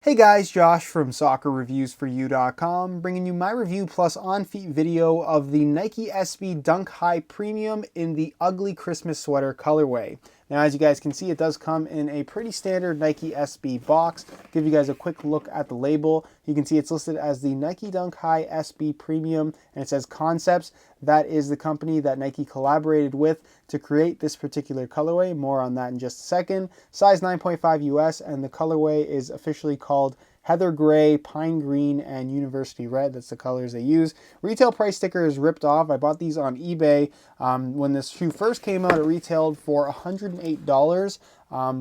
Hey guys, Josh from soccerreviewsforyou.com, bringing you my review plus on-feet video of the Nike SB Dunk High Premium in the ugly Christmas sweater colorway. Now, as you guys can see, it does come in a pretty standard Nike SB box. Give you guys a quick look at the label. You can see it's listed as the Nike Dunk High SB Premium, and it says Concepts. That is the company that Nike collaborated with to create this particular colorway. More on that in just a second. Size 9.5 US, and the colorway is officially called Heather Gray, Pine Green, and University Red. That's the colors they use. Retail price sticker is ripped off. I bought these on eBay. When this shoe first came out, it retailed for $108,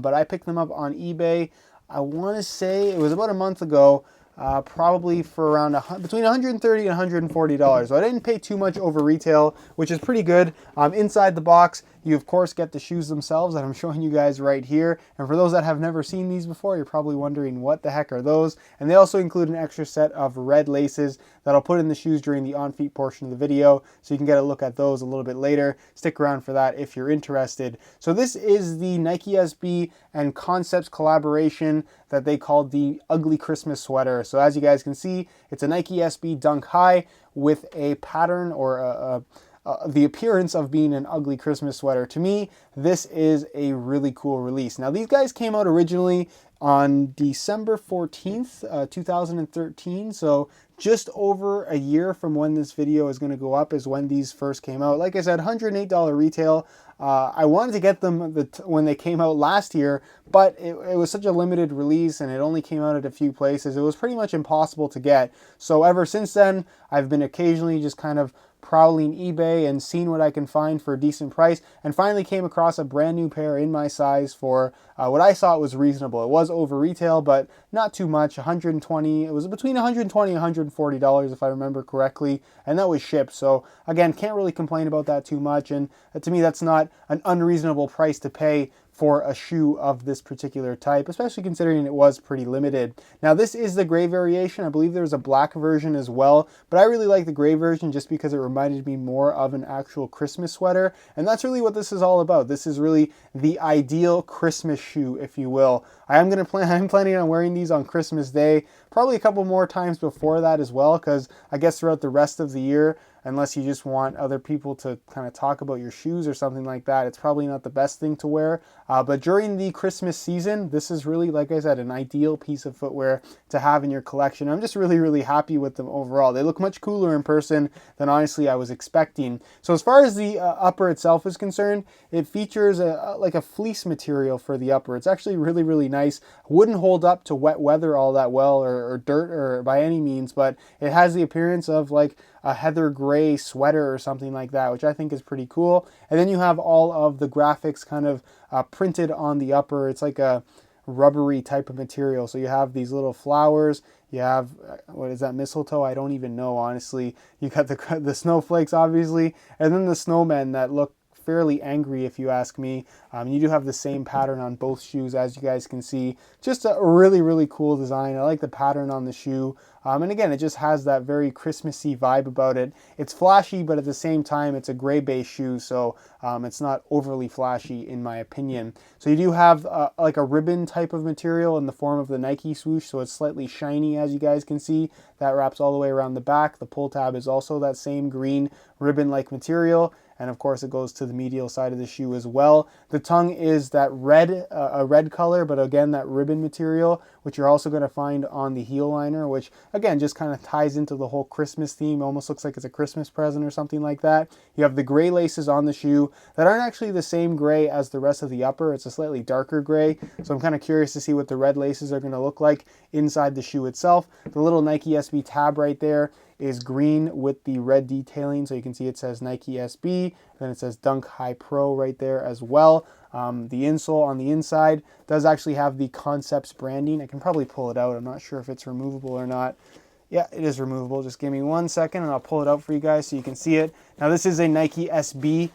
but I picked them up on eBay. I want to say it was about a month ago. Probably for around between $130 and $140. So I didn't pay too much over retail, which is pretty good. Inside the box, you of course get the shoes themselves that I'm showing you guys right here. And for those that have never seen these before, you're probably wondering what the heck are those. And they also include an extra set of red laces that I'll put in the shoes during the on-feet portion of the video. So you can get a look at those a little bit later. Stick around for that if you're interested. So this is the Nike SB and Concepts collaboration that they called the Ugly Christmas Sweater. So as you guys can see, it's a Nike SB Dunk High with a pattern or the appearance of being an ugly Christmas sweater. To me, this is a really cool release. Now, these guys came out originally on December 14th, 2013. So just over a year from when this video is going to go up is when these first came out. Like I said, $108 retail. I wanted to get them when they came out last year, but it was such a limited release and it only came out at a few places. It was pretty much impossible to get. So ever since then, I've been occasionally just kind of prowling eBay and seeing what I can find for a decent price, and finally came across a brand new pair in my size for what I thought was reasonable. It was over retail, but not too much. 120. It was between 120 and $140 if I remember correctly, and that was shipped. So again, can't really complain about that too much, and to me that's not an unreasonable price to pay for a shoe of this particular type, especially considering it was pretty limited. Now, this is the gray variation. I believe there's a black version as well, but I really like the gray version just because it reminded me more of an actual Christmas sweater, and that's really what this is all about. This is really the ideal Christmas shoe, if you will. I'm planning on wearing these on Christmas Day, probably a couple more times before that as well, because I guess throughout the rest of the year, unless you just want other people to kind of talk about your shoes or something like that, it's probably not the best thing to wear. But during the Christmas season, this is really, like I said, an ideal piece of footwear to have in your collection. I'm just really, really happy with them overall. They look much cooler in person than honestly I was expecting. So as far as the upper itself is concerned, it features like a fleece material for the upper. It's actually really, really nice. Wouldn't hold up to wet weather all that well or dirt or by any means, but it has the appearance of like a heather gray sweater or something like that, which I think is pretty cool. And then you have all of the graphics kind of printed on the upper. It's like a rubbery type of material. So you have these little flowers. You have, what is that, mistletoe? I don't even know, honestly. You got the snowflakes, obviously, and then the snowmen that look fairly angry, if you ask me. You do have the same pattern on both shoes, as you guys can see. Just a really, really cool design. I like the pattern on the shoe. And again, it just has that very Christmassy vibe about it. It's flashy, but at the same time, it's a gray base shoe, so it's not overly flashy in my opinion. So you do have like a ribbon type of material in the form of the Nike swoosh, so it's slightly shiny, as you guys can see. That wraps all the way around the back. The pull tab is also that same green ribbon-like material. And of course, it goes to the medial side of the shoe as well. The tongue is that red, a red color, but again, that ribbon material, which you're also going to find on the heel liner, which again, just kind of ties into the whole Christmas theme. Almost looks like it's a Christmas present or something like that. You have the gray laces on the shoe that aren't actually the same gray as the rest of the upper. It's a slightly darker gray. So I'm kind of curious to see what the red laces are going to look like inside the shoe itself. The little Nike SB tab right there is green with the red detailing, so you can see it says Nike SB, then it says Dunk High Pro right there as well. The insole on the inside does actually have the Concepts branding. I can probably pull it out. I'm not sure if it's removable or not. Yeah, it is removable. Just give me 1 second and I'll pull it out for you guys so you can see it. Now this is a Nike SB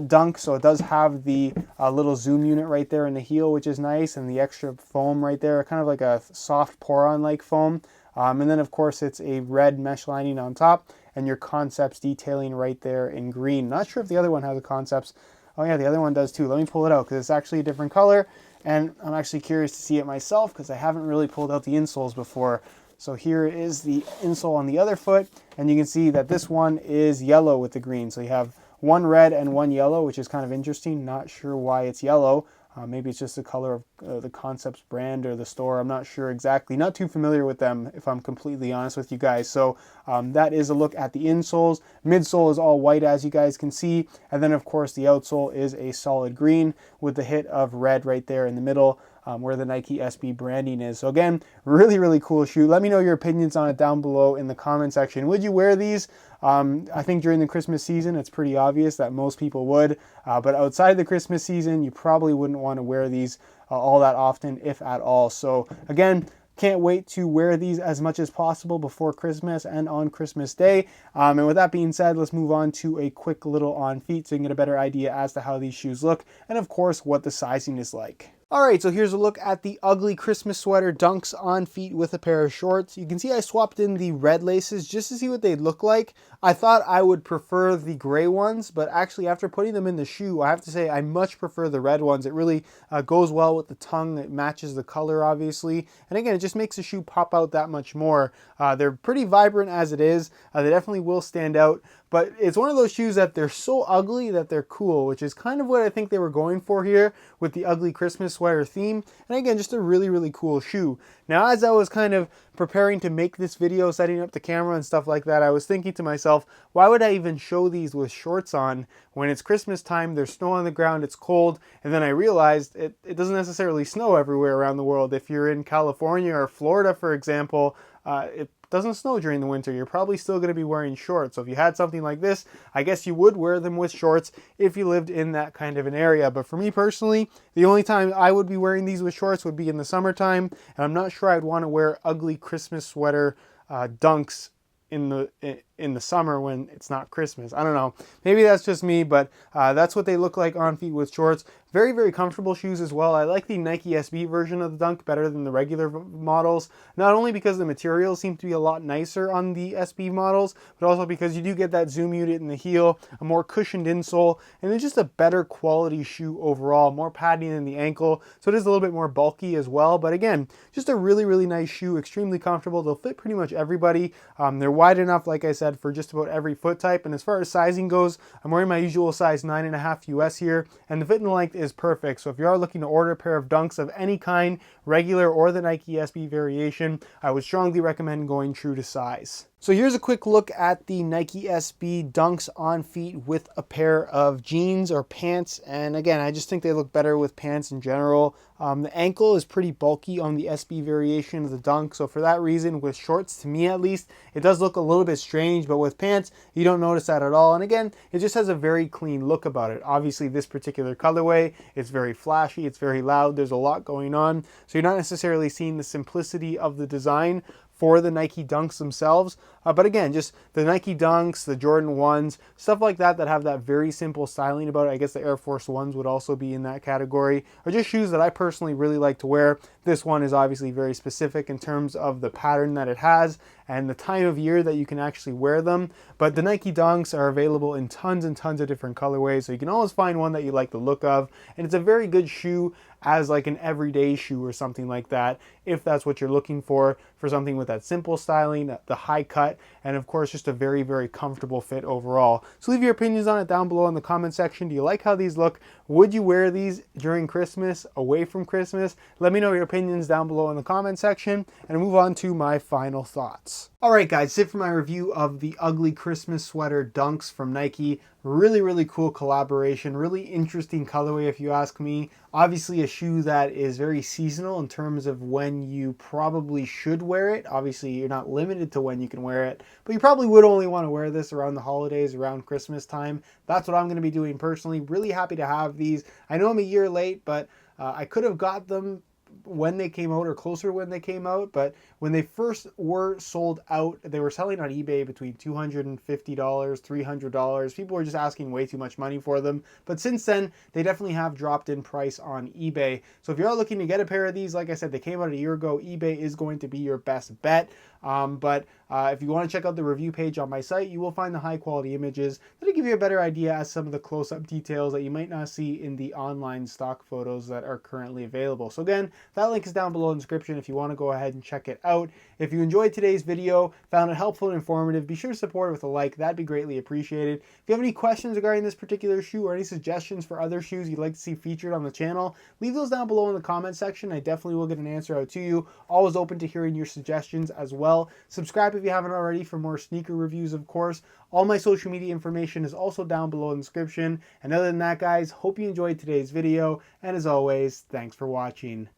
Dunk, so it does have the little zoom unit right there in the heel, which is nice, and the extra foam right there, kind of like a soft pour-on-like foam. And then, of course, it's a red mesh lining on top and your Concepts detailing right there in green. Not sure if the other one has a Concepts. Oh, yeah, the other one does too. Let me pull it out because it's actually a different color. And I'm actually curious to see it myself because I haven't really pulled out the insoles before. So here is the insole on the other foot, and you can see that this one is yellow with the green. So you have one red and one yellow, which is kind of interesting. Not sure why it's yellow. Maybe it's just the color of the Concepts brand or the store. I'm not sure exactly. Not too familiar with them, if I'm completely honest with you guys. So that is a look at the insoles. Midsole is all white, as you guys can see. And then, of course, the outsole is a solid green with the hit of red right there in the middle. Where the Nike SB branding is. So again, really, really cool shoe. Let me know your opinions on it down below in the comment section. Would you wear these? I think during the Christmas season, it's pretty obvious that most people would. But outside the Christmas season, you probably wouldn't want to wear these all that often, if at all. So again, can't wait to wear these as much as possible before Christmas and on Christmas Day. And with that being said, let's move on to a quick little on feet so you can get a better idea as to how these shoes look and of course what the sizing is like. Alright, so here's a look at the ugly Christmas sweater Dunks on feet with a pair of shorts. You can see I swapped in the red laces just to see what they'd look like. I thought I would prefer the gray ones, but actually after putting them in the shoe, I have to say I much prefer the red ones. It really goes well with the tongue. It matches the color, obviously. And again, it just makes the shoe pop out that much more. They're pretty vibrant as it is. They definitely will stand out. But it's one of those shoes that they're so ugly that they're cool, which is kind of what I think they were going for here with the ugly Christmas sweater theme. And again, just a really, really cool shoe. Now, as I was kind of preparing to make this video, setting up the camera and stuff like that, I was thinking to myself, why would I even show these with shorts on when it's Christmas time, there's snow on the ground, it's cold, and then I realized it doesn't necessarily snow everywhere around the world. If you're in California or Florida, for example, it doesn't snow during the winter. You're probably still going to be wearing shorts. So if you had something like this, I guess you would wear them with shorts if you lived in that kind of an area. But for me personally, the only time I would be wearing these with shorts would be in the summertime. And I'm not sure I'd want to wear ugly Christmas sweater Dunks in the summer when it's not Christmas. I don't know. Maybe that's just me, but that's what they look like on feet with shorts. Very, very comfortable shoes as well. I like the Nike SB version of the Dunk better than the regular models, not only because the materials seem to be a lot nicer on the SB models, but also because you do get that zoom unit in the heel, a more cushioned insole, and then just a better quality shoe overall, more padding in the ankle, so it is a little bit more bulky as well. But again, just a really, really nice shoe, extremely comfortable. They'll fit pretty much everybody. They're wide enough, like I said, for just about every foot type. And as far as sizing goes, I'm wearing my usual size 9.5 US here, and the fit and length is perfect. So if you are looking to order a pair of Dunks of any kind, regular or the Nike SB variation, I would strongly recommend going true to size. So here's a quick look at the Nike SB Dunks on feet with a pair of jeans or pants. And again, I just think they look better with pants in general. The ankle is pretty bulky on the SB variation of the Dunk. So for that reason, with shorts, to me at least, it does look a little bit strange, but with pants, you don't notice that at all. And again, it just has a very clean look about it. Obviously, this particular colorway, it's very flashy, it's very loud, there's a lot going on. So you're not necessarily seeing the simplicity of the design for the Nike Dunks themselves. But again, just the Nike Dunks, the Jordan 1s, stuff like that that have that very simple styling about it. I guess the Air Force 1s would also be in that category. Or just shoes that I personally really like to wear. This one is obviously very specific in terms of the pattern that it has and the time of year that you can actually wear them. But the Nike Dunks are available in tons and tons of different colorways, so you can always find one that you like the look of. And it's a very good shoe as like an everyday shoe or something like that, if that's what you're looking for something with that simple styling, the high cut, and of course just a very, very comfortable fit overall. So leave your opinions on it down below in the comment section. Do you like how these look? Would you wear these during Christmas, away from Christmas? Let me know your opinions down below in the comment section, and move on to my final thoughts. Alright guys, that's it for my review of the ugly Christmas sweater Dunks from Nike. Really, really cool collaboration, really interesting colorway if you ask me. Obviously a shoe that is very seasonal in terms of when you probably should wear it. Obviously you're not limited to when you can wear it, but you probably would only want to wear this around the holidays, around Christmas time. That's what I'm going to be doing personally. Really happy to have these. I know I'm a year late, but I could have got them when they came out or closer to when they came out, but when they first were sold out, they were selling on eBay between $250, $300. People were just asking way too much money for them. But since then, they definitely have dropped in price on eBay. So if you're looking to get a pair of these, like I said, they came out a year ago. eBay is going to be your best bet. But if you want to check out the review page on my site, you will find the high quality images that'll give you a better idea as some of the close-up details that you might not see in the online stock photos that are currently available. So again, that link is down below in the description if you want to go ahead and check it out. If you enjoyed today's video, found it helpful and informative, be sure to support it with a like. That'd be greatly appreciated. If you have any questions regarding this particular shoe or any suggestions for other shoes you'd like to see featured on the channel, leave those down below in the comment section. I definitely will get an answer out to you. Always open to hearing your suggestions as well. Subscribe if you haven't already for more sneaker reviews, of course. All my social media information is also down below in the description. And other than that, guys, hope you enjoyed today's video. And as always, thanks for watching.